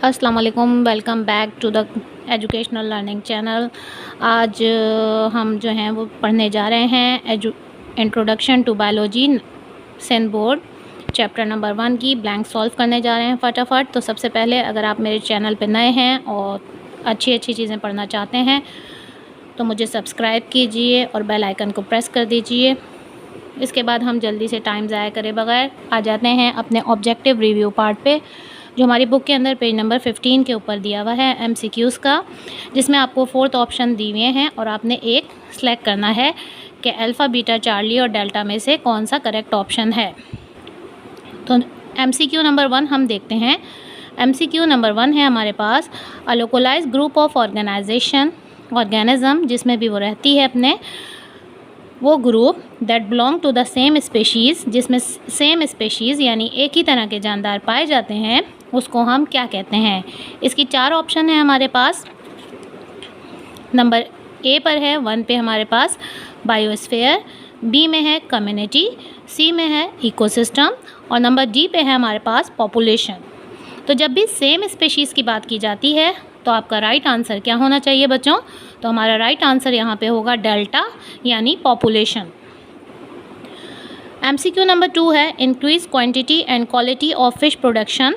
अस्सलाम वालेकुम, welcome back to the educational learning channel. आज हम जो हैं वो पढ़ने जा रहे हैं इंट्रोडक्शन टू बायोलॉजी सेंट बोर्ड चैप्टर नंबर 1 की ब्लैंक सॉल्व करने जा रहे हैं फटाफट। तो सबसे पहले अगर आप मेरे चैनल पे नए हैं और अच्छी चीज़ें पढ़ना चाहते हैं तो मुझे सब्सक्राइब कीजिए और बेल आइकन को प्रेस कर दीजिए। इसके बाद हम जल्दी से टाइम ज़ाया करे बगैर आ जाते हैं अपने ऑब्जेक्टिव रिव्यू पार्ट पे, जो हमारी बुक के अंदर पेज नंबर 15 के ऊपर दिया हुआ है MCQs का, जिसमें आपको 4th ऑप्शन दिए हुए हैं और आपने एक सेलेक्ट करना है कि अल्फ़ा, बीटा, चार्ली और डेल्टा में से कौन सा करेक्ट ऑप्शन है। तो MCQ नंबर 1 हम देखते हैं। MCQ नंबर 1 है हमारे पास a localized group of organism, जिसमें भी वो रहती है अपने वो group that belong to the same species, जिसमें सेम स्पेशीज़ यानी एक ही तरह के जानदार पाए जाते हैं, उसको हम क्या कहते हैं। इसकी 4 ऑप्शन है हमारे पास। नंबर ए पर है 1 पे हमारे पास बायोस्फीयर, बी में है कम्युनिटी, सी में है इकोसिस्टम और नंबर डी पे है हमारे पास पॉपुलेशन। तो जब भी सेम स्पेशीज़ की बात की जाती है तो आपका राइट आंसर क्या होना चाहिए बच्चों? तो हमारा राइट आंसर यहाँ पे होगा डेल्टा यानी पॉपुलेशन। MCQ नंबर 2 है increase quantity and quality of fish production.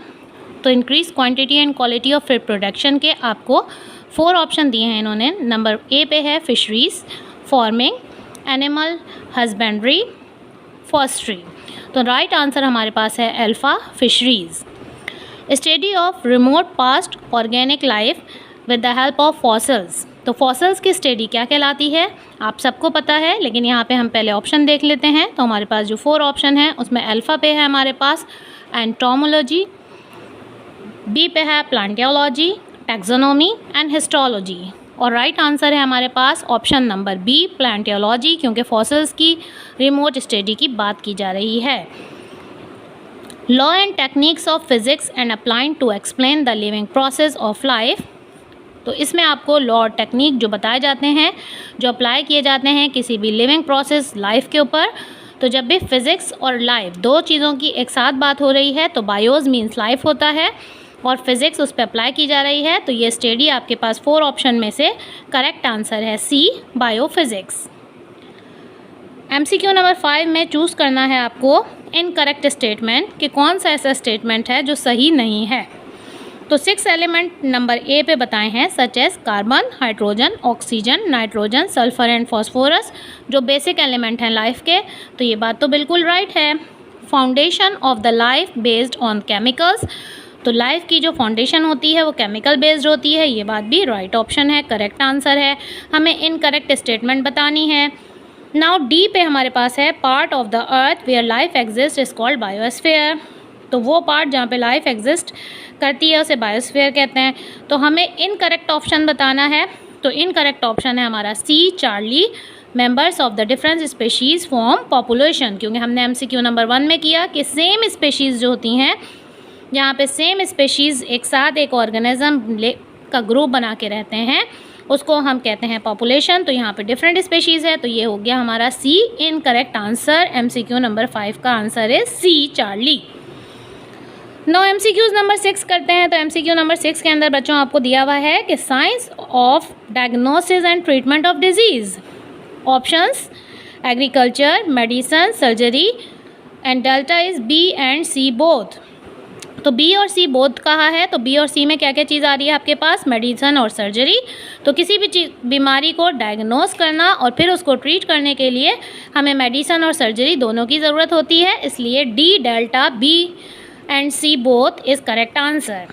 तो increase quantity and quality of fish production के आपको 4 ऑप्शन दिए हैं इन्होंने। नंबर ए पे है fisheries, farming, animal husbandry, forestry. तो राइट आंसर हमारे पास है alpha, fisheries. Study of remote past organic life with the help of fossils. तो फॉसल्स की स्टडी क्या कहलाती है आप सबको पता है, लेकिन यहाँ पे हम पहले ऑप्शन देख लेते हैं। तो हमारे पास जो 4 ऑप्शन है उसमें अल्फ़ा पे है हमारे पास एंटोमोलॉजी, बी पे है प्लांटियोलॉजी, टैक्सोनॉमी एंड हिस्टोलॉजी और राइट आंसर है हमारे पास ऑप्शन नंबर बी प्लांटियोलॉजी, क्योंकि फॉसल्स की रिमोट स्टडी की बात की जा रही है। Law and techniques of physics and applying to explain the living process of life. तो इसमें आपको लॉ और टेक्निक जो बताए जाते हैं, जो अप्लाई किए जाते हैं किसी भी लिविंग प्रोसेस लाइफ के ऊपर। तो जब भी फिज़िक्स और लाइफ 2 चीज़ों की एक साथ बात हो रही है तो बायोज मीन्स लाइफ होता है और फिज़िक्स उस पर अप्लाई की जा रही है। तो ये स्टडी आपके पास 4 ऑप्शन में से करेक्ट आंसर है सी, बायोफिज़िक्स। MCQ नंबर 5 में चूज़ करना है आपको इनकरेक्ट स्टेटमेंट कि कौन सा ऐसा स्टेटमेंट है जो सही नहीं है। तो 6 एलिमेंट नंबर ए पे बताए हैं such as carbon, hydrogen, oxygen, nitrogen, sulphur and phosphorus, जो बेसिक एलिमेंट हैं लाइफ के। तो ये बात तो बिल्कुल राइट है। Foundation of the life based on chemicals. तो लाइफ की जो फाउंडेशन होती है वो केमिकल बेस्ड होती है, ये बात भी राइट ऑप्शन है, करेक्ट आंसर है। हमें इनकरेक्ट स्टेटमेंट बतानी है। नाउ डी पे हमारे पास है part of the earth where life exist is called biosphere. तो वो पार्ट जहाँ पे लाइफ एग्जिस्ट करती है उसे बायोस्फीयर कहते हैं। तो हमें इनकरेक्ट ऑप्शन बताना है। तो इनकरेक्ट ऑप्शन है हमारा C, Charlie, members of the different species form population, क्योंकि हमने MCQ नंबर 1 में किया कि सेम स्पेशीज़ जो होती हैं, जहाँ पे सेम स्पेशीज़ एक साथ एक ऑर्गेनिज्म का ग्रुप बना के रहते हैं, उसको हम कहते हैं पॉपुलेशन। तो यहाँ पे डिफरेंट स्पेशीज़ है, तो ये हो गया हमारा सी इनकरेक्ट आंसर। MCQ नंबर 5 का आंसर है सी, चार्ली। नो MCQs नंबर 6 करते हैं। तो MCQ नंबर 6 के अंदर बच्चों आपको दिया हुआ है कि science of diagnosis and treatment of disease. Options agriculture, medicine, surgery and delta is B and C both. तो बी और सी बोथ कहा है, तो बी और सी में क्या क्या चीज़ आ रही है आपके पास? मेडिसन और सर्जरी। तो किसी भी बीमारी को डायग्नोस करना और फिर उसको ट्रीट करने के लिए हमें मेडिसन और सर्जरी दोनों की ज़रूरत होती है, इसलिए D, delta, B and C both is correct answer.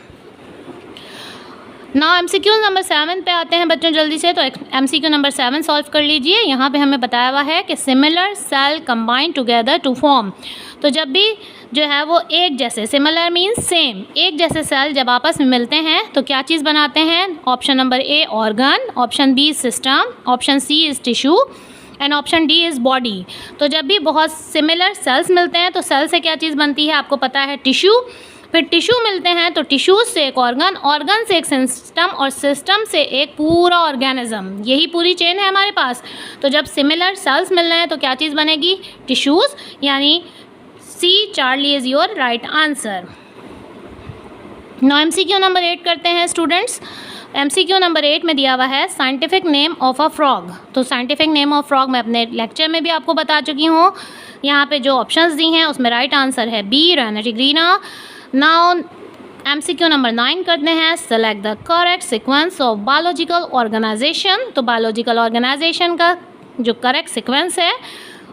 Now MCQ number 7 पे आते हैं बच्चों जल्दी से। तो MCQ नंबर 7 सॉल्व कर लीजिए। यहाँ पे हमें बताया हुआ है कि similar cell combine together to form. तो जब भी जो है वो एक जैसे, सिमिलर मीन्स सेम, एक जैसे सेल जब आपस में मिलते हैं तो क्या चीज़ बनाते हैं? Option number A organ, option B system, option C is tissue and option D is body. तो जब भी बहुत सिमिलर सेल्स मिलते हैं तो सेल से क्या चीज़ बनती है आपको पता है? टिश्यू। फिर टिश्यू मिलते हैं तो टिश्यूज़ से एक ऑर्गन, ऑर्गन से एक सिस्टम और सिस्टम से एक पूरा ऑर्गेनिज्म। यही पूरी चेन है हमारे पास। तो जब सिमिलर सेल्स मिल रहे हैं तो क्या चीज़ बनेगी? टिश्यूज़, यानी C, Charlie is your right answer. Now MCQ number 8 करते हैं स्टूडेंट्स। MCQ नंबर 8 में दिया हुआ है scientific name of a frog. तो साइंटिफिक नेम ऑफ फ्रॉग मैं अपने लेक्चर में भी आपको बता चुकी हूँ। यहाँ पे जो ऑप्शंस दी हैं उसमें राइट आंसर है बी, रैनाटिग्रीना। नाउ MCQ नंबर 9 करते हैं, select the correct sequence of biological organization. तो बायोलॉजिकल ऑर्गेनाइजेशन का जो करेक्ट सीक्वेंस है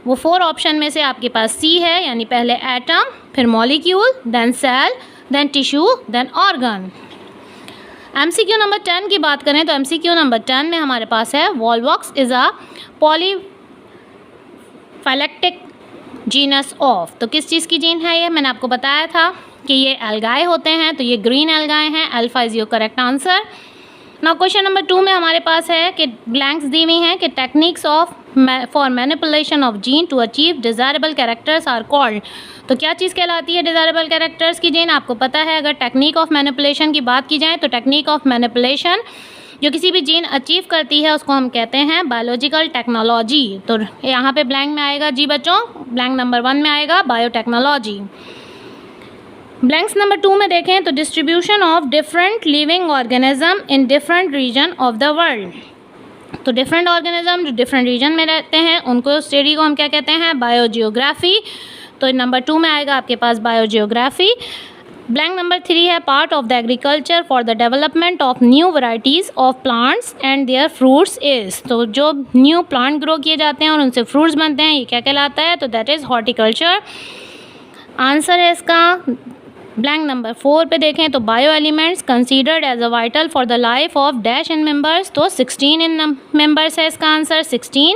वो 4 ऑप्शन में से आपके पास सी है, यानी पहले एटम, फिर molecule, then cell, then tissue, then organ. MCQ number 10 की बात करें तो MCQ नंबर 10 में हमारे पास है Volvox is a polyphyletic genus of. तो किस चीज़ की जीन है ये, मैंने आपको बताया था कि ये एल्गाए होते हैं, तो ये ग्रीन एल्गाए हैं। Alpha is your correct answer. Now question number 2 में हमारे पास है कि ब्लैंक्स दी हुई हैं कि techniques of for manipulation of gene to achieve desirable characters are called. तो क्या चीज़ कहलाती है डिज़ायरेबल कैरेक्टर्स की जीन, आपको पता है। अगर टेक्निक ऑफ मैनिपुलेशन की बात की जाए तो टेक्निक ऑफ मैनिपुलेशन जो किसी भी जीन अचीव करती है उसको हम कहते हैं बायोलॉजिकल टेक्नोलॉजी। तो यहाँ पे ब्लैंक में आएगा जी बच्चों, ब्लैंक नंबर 1 में आएगा बायोटेक्नोलॉजी। ब्लैंक्स नंबर 2 में देखें तो distribution of different living organism in different region of the world. तो डिफरेंट ऑर्गेनिज्म जो डिफरेंट रीजन में रहते हैं उनको स्टडी को हम क्या कहते हैं, बायोजियोग्राफी। तो नंबर 2 में आएगा आपके पास बायोजियोग्राफी। ब्लैंक नंबर 3 है part of the agriculture for the development of new varieties of plants and their fruits is. तो जो न्यू प्लांट ग्रो किए जाते हैं और उनसे फ्रूट्स बनते हैं, ये क्या कहलाता है, तो दैट इज़ हॉर्टिकल्चर। आंसर है इसका ब्लैंक नंबर 4 पे देखें तो bio elements considered as a vital for the life of dash in members. तो 16 इन मेंबर्स है इसका आंसर 16।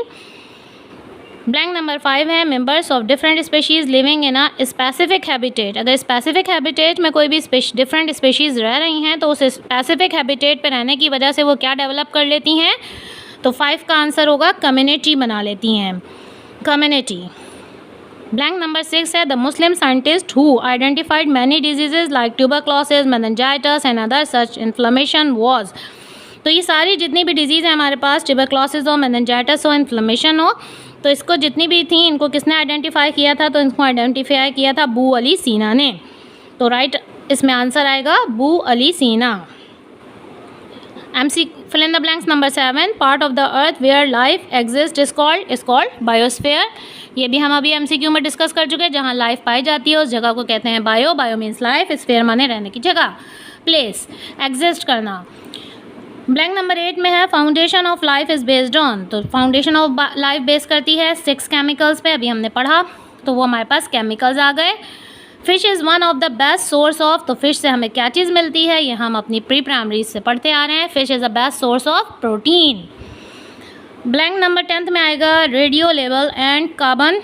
ब्लैंक नंबर 5 है members of different species living in a specific habitat. अगर स्पेसिफिक हैबिटेट में कोई भी डिफरेंट स्पेशीज़ रह रही हैं तो उस स्पेसिफिक हैबिटेट पे रहने की वजह से वो क्या डेवलप कर लेती हैं, तो 5 का आंसर होगा कम्युनिटी बना लेती हैं, कम्युनिटी। ब्लैंक नंबर 6 है the Muslim scientist who identified many diseases like tuberculosis, meningitis and other such inflammation was. तो ये सारी जितनी भी डिजीज़ है हमारे पास, ट्यूबरक्लोसिस हो, मेनिंजाइटिस हो, इन्फ्लेमेशन हो, तो इसको जितनी भी थी इनको किसने आइडेंटिफाई किया था, तो इनको आइडेंटिफाई किया था अबू अली सीना ने। तो राइट इसमें आंसर आएगा अबू अली सीना। fill in the blanks number 7 part of the earth where life exist is called biosphere. ये भी हम अभी MCQ में डिस्कस कर चुके हैं, जहाँ लाइफ पाई जाती है उस जगह को कहते हैं bio. Bio means life, sphere माने रहने की जगह, प्लेस, एग्जिस्ट करना। ब्लैंक नंबर 8 में है foundation of life is based on. तो फाउंडेशन ऑफ लाइफ बेस करती है 6 केमिकल्स पे, अभी हमने पढ़ा, तो वो हमारे पास केमिकल्स आ गए। Fish is one of the best source of. तो फिश से हमें क्या चीज़ मिलती है, ये हम अपनी प्री प्राइमरी से पढ़ते आ रहे हैं। Fish is a best source of protein. Blank number 10 में आएगा radio level and carbon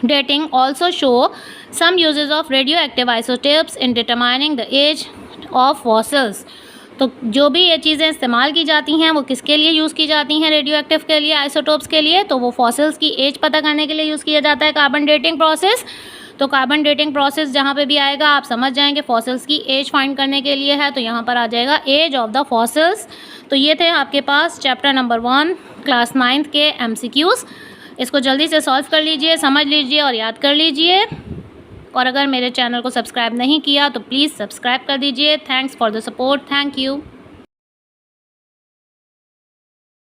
dating also show some uses of radio active isotopes in determining the age of fossils. तो जो भी ये चीज़ें इस्तेमाल की जाती हैं वो किसके लिए यूज़ की जाती हैं, रेडियो एक्टिव के लिए, आइसोटोप्स के लिए, तो वो फॉसिल्स की एज पता करने के लिए यूज़ किया जाता है कार्बन डेटिंग प्रोसेस। तो कार्बन डेटिंग प्रोसेस जहाँ पे भी आएगा आप समझ जाएंगे फॉसिल्स की एज फाइंड करने के लिए है, तो यहाँ पर आ जाएगा एज ऑफ द फॉसिल्स। तो ये थे आपके पास चैप्टर नंबर 1 क्लास 9 के MCQs। इसको जल्दी से सॉल्व कर लीजिए, समझ लीजिए और याद कर लीजिए। और अगर मेरे चैनल को सब्सक्राइब नहीं किया तो प्लीज़ सब्सक्राइब कर दीजिए। Thanks for the support, thank you.